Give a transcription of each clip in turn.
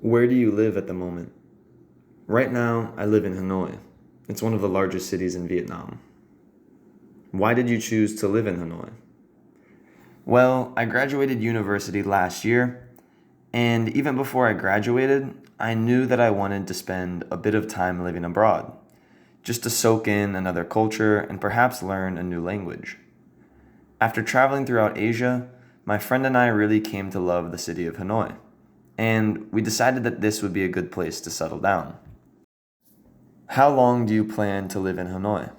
Where do you live at the moment? Right now, I live in Hanoi. It's one of the largest cities in Vietnam. Why did you choose to live in Hanoi? Well, I graduated university last year, and even before I graduated, I knew that I wanted to spend a bit of time living abroad, just to soak in another culture and perhaps learn a new language. After traveling throughout Asia, my friend and I really came to love the city of Hanoi, and we decided that this would be a good place to settle down. How long do you plan to live in Hanoi?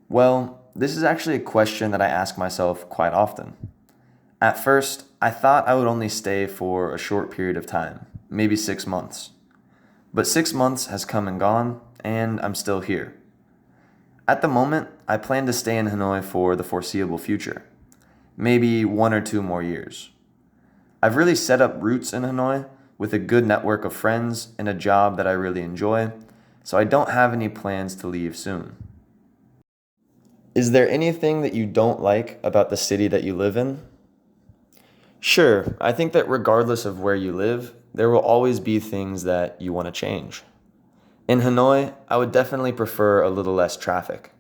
Well, this is actually a question that I ask myself quite often. At first, I thought I would only stay for a short period of time, maybe 6 months. But 6 months has come and gone, and I'm still here. At the moment, I plan to stay in Hanoi for the foreseeable future, maybe 1 or 2 more years. I've really set up roots in Hanoi with a good network of friends and a job that I really enjoy, so I don't have any plans to leave soon. Is there anything that you don't like about the city that you live in? Sure, I think that regardless of where you live, there will always be things that you want to change. In Hanoi, I would definitely prefer a little less traffic.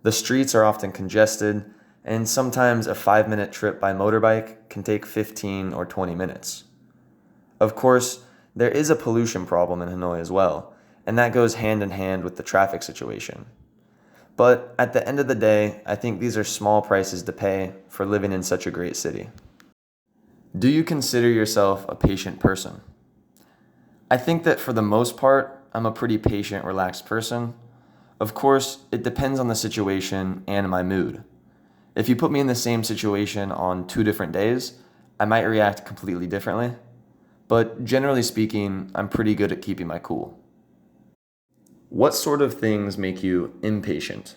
The streets are often congested, and sometimes a 5 minute trip by motorbike can take 15 or 20 minutes. Of course, there is a pollution problem in Hanoi as well, and that goes hand in hand with the traffic situation. But at the end of the day, I think these are small prices to pay for living in such a great city. Do you consider yourself a patient person? I think that for the most part, I'm a pretty patient, relaxed person. Of course, it depends on the situation and my mood. If you put me in the same situation on 2 different days, I might react completely differently. But generally speaking, I'm pretty good at keeping my cool. What sort of things make you impatient?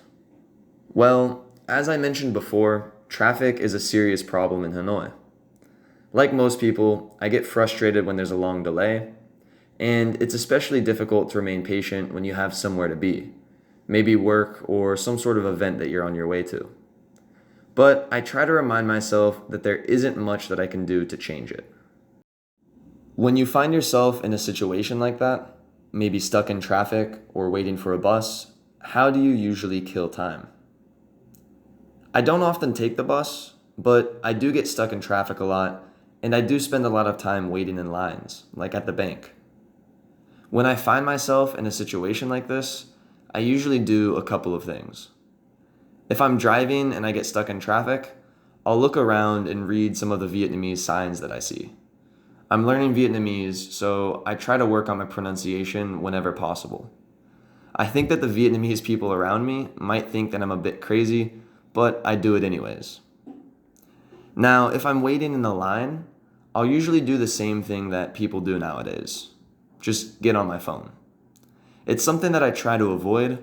Well, as I mentioned before, traffic is a serious problem in Hanoi. Like most people, I get frustrated when there's a long delay, and it's especially difficult to remain patient when you have somewhere to be, maybe work or some sort of event that you're on your way to. But I try to remind myself that there isn't much that I can do to change it. When you find yourself in a situation like that, maybe stuck in traffic or waiting for a bus, how do you usually kill time? I don't often take the bus, but I do get stuck in traffic a lot, and I do spend a lot of time waiting in lines, like at the bank. When I find myself in a situation like this, I usually do a couple of things. If I'm driving and I get stuck in traffic, I'll look around and read some of the Vietnamese signs that I see. I'm learning Vietnamese, so I try to work on my pronunciation whenever possible. I think that the Vietnamese people around me might think that I'm a bit crazy, but I do it anyways. Now, if I'm waiting in the line, I'll usually do the same thing that people do nowadays. Just get on my phone. It's something that I try to avoid,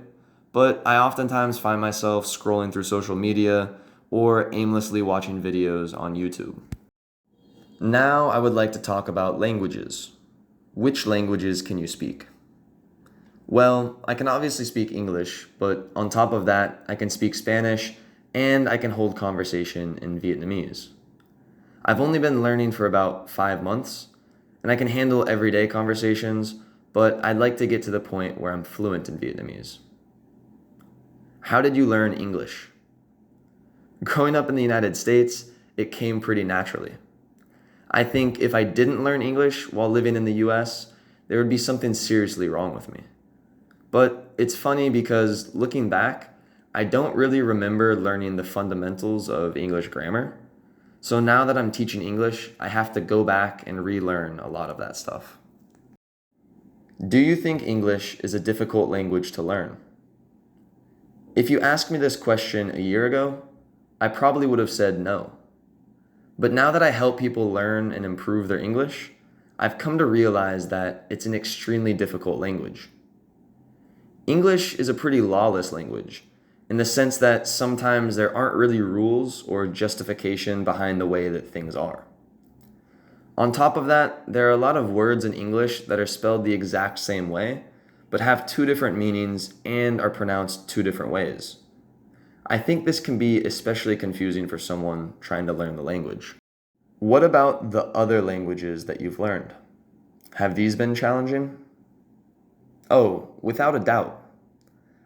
but I oftentimes find myself scrolling through social media or aimlessly watching videos on YouTube. Now I would like to talk about languages. Which languages can you speak? Well, I can obviously speak English, but on top of that, I can speak Spanish and I can hold conversation in Vietnamese. I've only been learning for about 5 months, and I can handle everyday conversations, but I'd like to get to the point where I'm fluent in Vietnamese. How did you learn English? Growing up in the United States, it came pretty naturally. I think if I didn't learn English while living in the US, there would be something seriously wrong with me. But it's funny because looking back, I don't really remember learning the fundamentals of English grammar. So now that I'm teaching English, I have to go back and relearn a lot of that stuff. Do you think English is a difficult language to learn? If you asked me this question a year ago, I probably would have said no. But now that I help people learn and improve their English, I've come to realize that it's an extremely difficult language. English is a pretty lawless language, in the sense that sometimes there aren't really rules or justification behind the way that things are. On top of that, there are a lot of words in English that are spelled the exact same way, but have 2 different meanings and are pronounced 2 different ways. I think this can be especially confusing for someone trying to learn the language. What about the other languages that you've learned? Have these been challenging? Oh, without a doubt.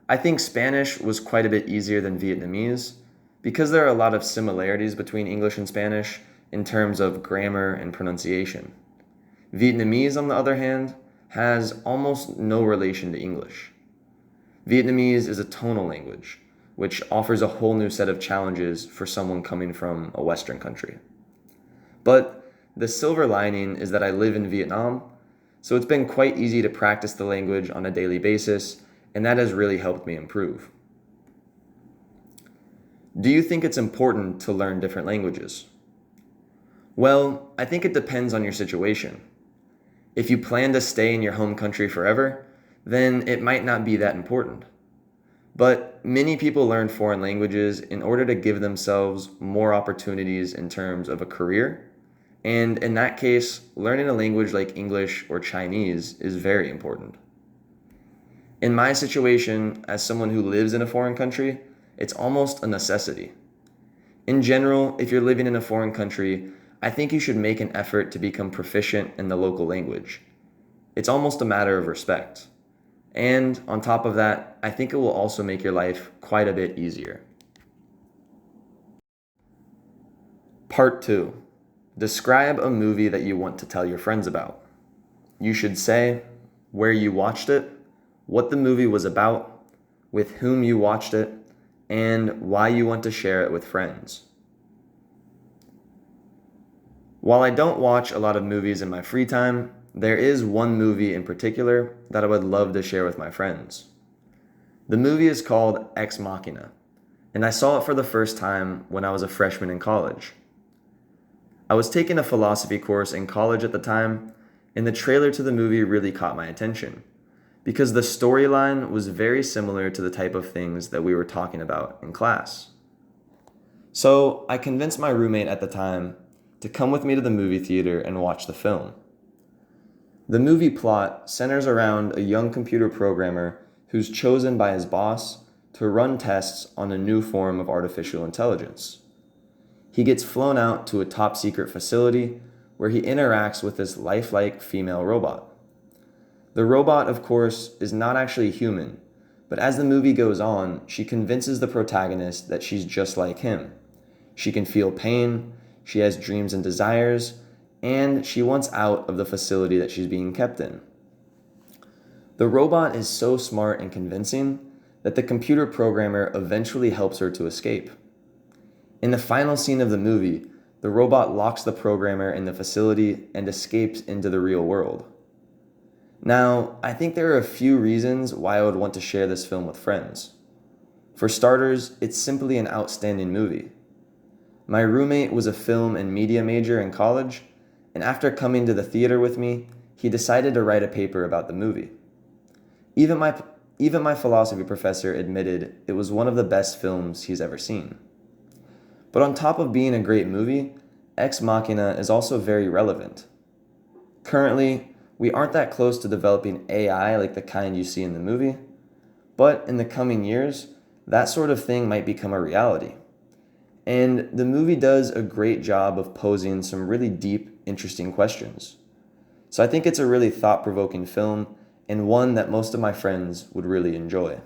I think Spanish was quite a bit easier than Vietnamese because there are a lot of similarities between English and Spanish in terms of grammar and pronunciation. Vietnamese, on the other hand, has almost no relation to English. Vietnamese is a tonal language, which offers a whole new set of challenges for someone coming from a Western country. But the silver lining is that I live in Vietnam, so it's been quite easy to practice the language on a daily basis, and that has really helped me improve. Do you think it's important to learn different languages? Well, I think it depends on your situation. If you plan to stay in your home country forever, then it might not be that important. But many people learn foreign languages in order to give themselves more opportunities in terms of a career. And in that case, learning a language like English or Chinese is very important. In my situation, as someone who lives in a foreign country, it's almost a necessity. In general, if you're living in a foreign country, I think you should make an effort to become proficient in the local language. It's almost a matter of respect. And on top of that, I think it will also make your life quite a bit easier. Part 2. Describe a movie that you want to tell your friends about. You should say where you watched it, what the movie was about, with whom you watched it, and why you want to share it with friends. While I don't watch a lot of movies in my free time, there is one movie in particular that I would love to share with my friends. The movie is called Ex Machina, and I saw it for the first time when I was a freshman in college. I was taking a philosophy course in college at the time, and the trailer to the movie really caught my attention, because the storyline was very similar to the type of things that we were talking about in class. So I convinced my roommate at the time to come with me to the movie theater and watch the film. The movie plot centers around a young computer programmer who's chosen by his boss to run tests on a new form of artificial intelligence. He gets flown out to a top secret facility where he interacts with this lifelike female robot. The robot, of course, is not actually human, but as the movie goes on, she convinces the protagonist that she's just like him. She can feel pain, she has dreams and desires, and she wants out of the facility that she's being kept in. The robot is so smart and convincing that the computer programmer eventually helps her to escape. In the final scene of the movie, the robot locks the programmer in the facility and escapes into the real world. Now, I think there are a few reasons why I would want to share this film with friends. For starters, it's simply an outstanding movie. My roommate was a film and media major in college, and after coming to the theater with me, he decided to write a paper about the movie. Even my philosophy professor admitted it was one of the best films he's ever seen. But on top of being a great movie, Ex Machina is also very relevant. Currently, we aren't that close to developing AI like the kind you see in the movie, but in the coming years, that sort of thing might become a reality. And the movie does a great job of posing some really deep, interesting questions. So I think it's a really thought-provoking film and one that most of my friends would really enjoy.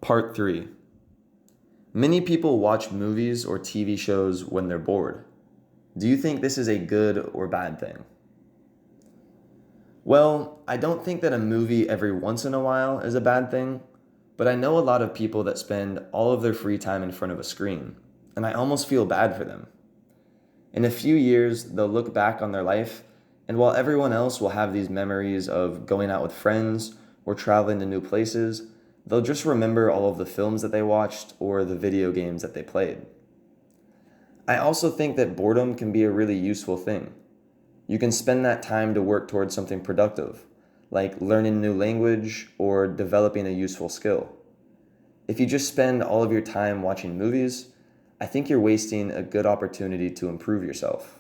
Part 3. Many people watch movies or TV shows when they're bored. Do you think this is a good or bad thing? Well, I don't think that a movie every once in a while is a bad thing, but I know a lot of people that spend all of their free time in front of a screen, and I almost feel bad for them. In a few years, they'll look back on their life, and while everyone else will have these memories of going out with friends or traveling to new places, they'll just remember all of the films that they watched or the video games that they played. I also think that boredom can be a really useful thing. You can spend that time to work towards something productive, like learning a new language or developing a useful skill. If you just spend all of your time watching movies, I think you're wasting a good opportunity to improve yourself.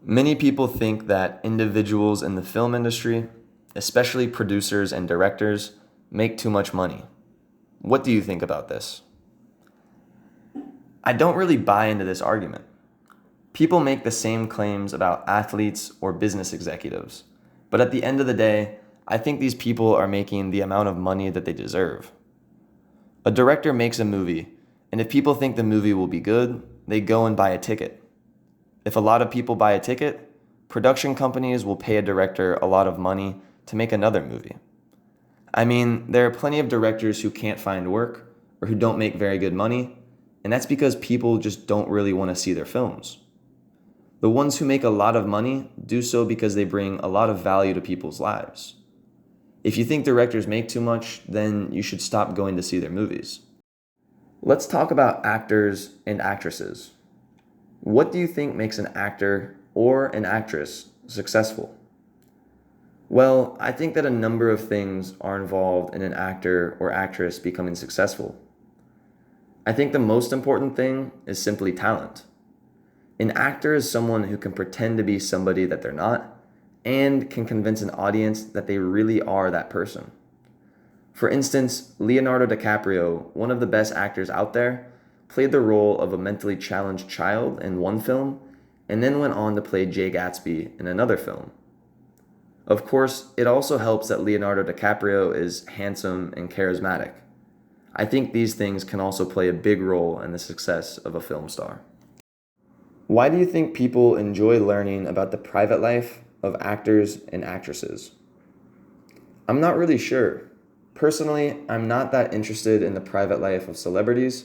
Many people think that individuals in the film industry, especially producers and directors, make too much money. What do you think about this? I don't really buy into this argument. People make the same claims about athletes or business executives, but at the end of the day, I think these people are making the amount of money that they deserve. A director makes a movie, and if people think the movie will be good, they go and buy a ticket. If a lot of people buy a ticket, production companies will pay a director a lot of money to make another movie. I mean, there are plenty of directors who can't find work or who don't make very good money, and that's because people just don't really want to see their films. The ones who make a lot of money do so because they bring a lot of value to people's lives. If you think directors make too much, then you should stop going to see their movies. Let's talk about actors and actresses. What do you think makes an actor or an actress successful? Well, I think that a number of things are involved in an actor or actress becoming successful. I think the most important thing is simply talent. An actor is someone who can pretend to be somebody that they're not and can convince an audience that they really are that person. For instance, Leonardo DiCaprio, one of the best actors out there, played the role of a mentally challenged child in one film and then went on to play Jay Gatsby in another film. Of course, it also helps that Leonardo DiCaprio is handsome and charismatic. I think these things can also play a big role in the success of a film star. Why do you think people enjoy learning about the private life of actors and actresses? I'm not really sure. Personally, I'm not that interested in the private life of celebrities,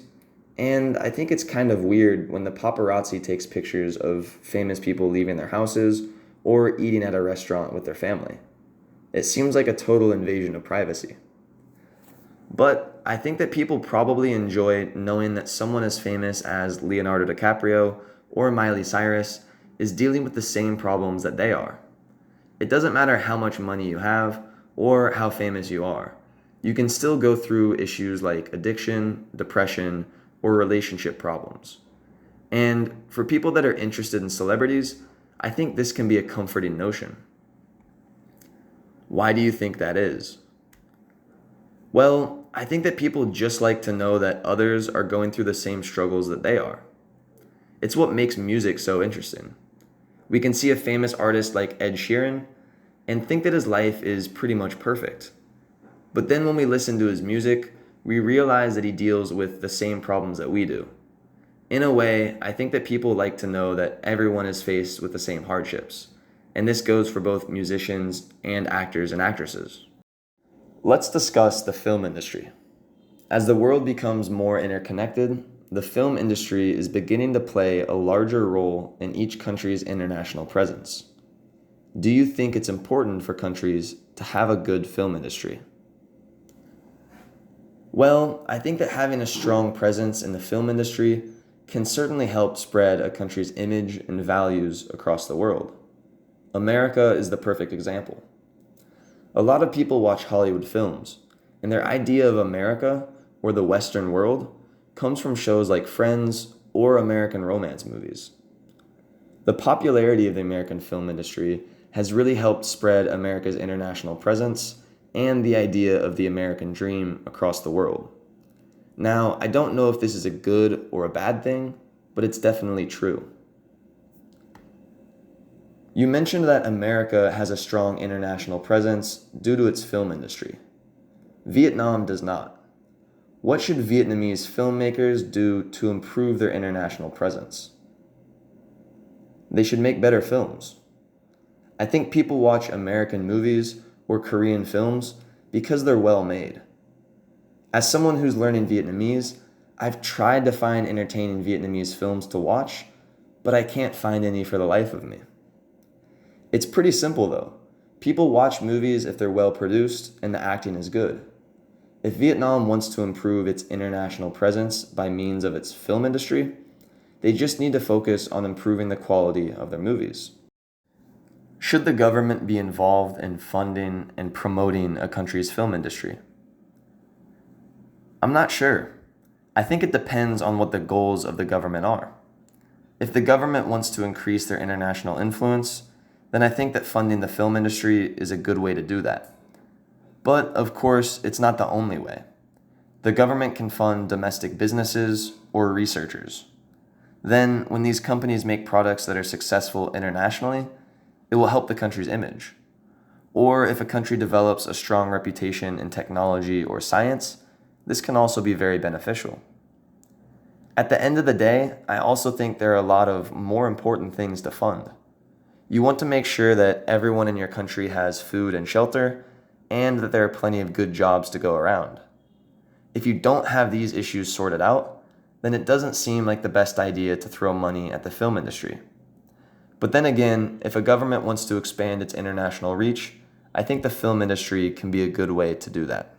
and I think it's kind of weird when the paparazzi takes pictures of famous people leaving their houses or eating at a restaurant with their family. It seems like a total invasion of privacy. But I think that people probably enjoy knowing that someone as famous as Leonardo DiCaprio or Miley Cyrus is dealing with the same problems that they are. It doesn't matter how much money you have or how famous you are. You can still go through issues like addiction, depression, or relationship problems. And for people that are interested in celebrities, I think this can be a comforting notion. Why do you think that is? Well, I think that people just like to know that others are going through the same struggles that they are. It's what makes music so interesting. We can see a famous artist like Ed Sheeran and think that his life is pretty much perfect. But then when we listen to his music, we realize that he deals with the same problems that we do. In a way, I think that people like to know that everyone is faced with the same hardships, and this goes for both musicians and actors and actresses. Let's discuss the film industry. As the world becomes more interconnected, the film industry is beginning to play a larger role in each country's international presence. Do you think it's important for countries to have a good film industry? Well, I think that having a strong presence in the film industry can certainly help spread a country's image and values across the world. America is the perfect example. A lot of people watch Hollywood films, and their idea of America, or the Western world, comes from shows like Friends or American romance movies. The popularity of the American film industry has really helped spread America's international presence and the idea of the American dream across the world. Now, I don't know if this is a good or a bad thing, but it's definitely true. You mentioned that America has a strong international presence due to its film industry. Vietnam does not. What should Vietnamese filmmakers do to improve their international presence? They should make better films. I think people watch American movies or Korean films because they're well made. As someone who's learning Vietnamese, I've tried to find entertaining Vietnamese films to watch, but I can't find any for the life of me. It's pretty simple though. People watch movies if they're well produced and the acting is good. If Vietnam wants to improve its international presence by means of its film industry, they just need to focus on improving the quality of their movies. Should the government be involved in funding and promoting a country's film industry? I'm not sure. I think it depends on what the goals of the government are. If the government wants to increase their international influence, then I think that funding the film industry is a good way to do that. But, of course, it's not the only way. The government can fund domestic businesses or researchers. then when these companies make products that are successful internationally, it will help the country's image. Or if a country develops a strong reputation in technology or science, this can also be very beneficial. At the end of the day, I also think there are a lot of more important things to fund. You want to make sure that everyone in your country has food and shelter, and that there are plenty of good jobs to go around. If you don't have these issues sorted out, then it doesn't seem like the best idea to throw money at the film industry. But then again, if a government wants to expand its international reach, I think the film industry can be a good way to do that.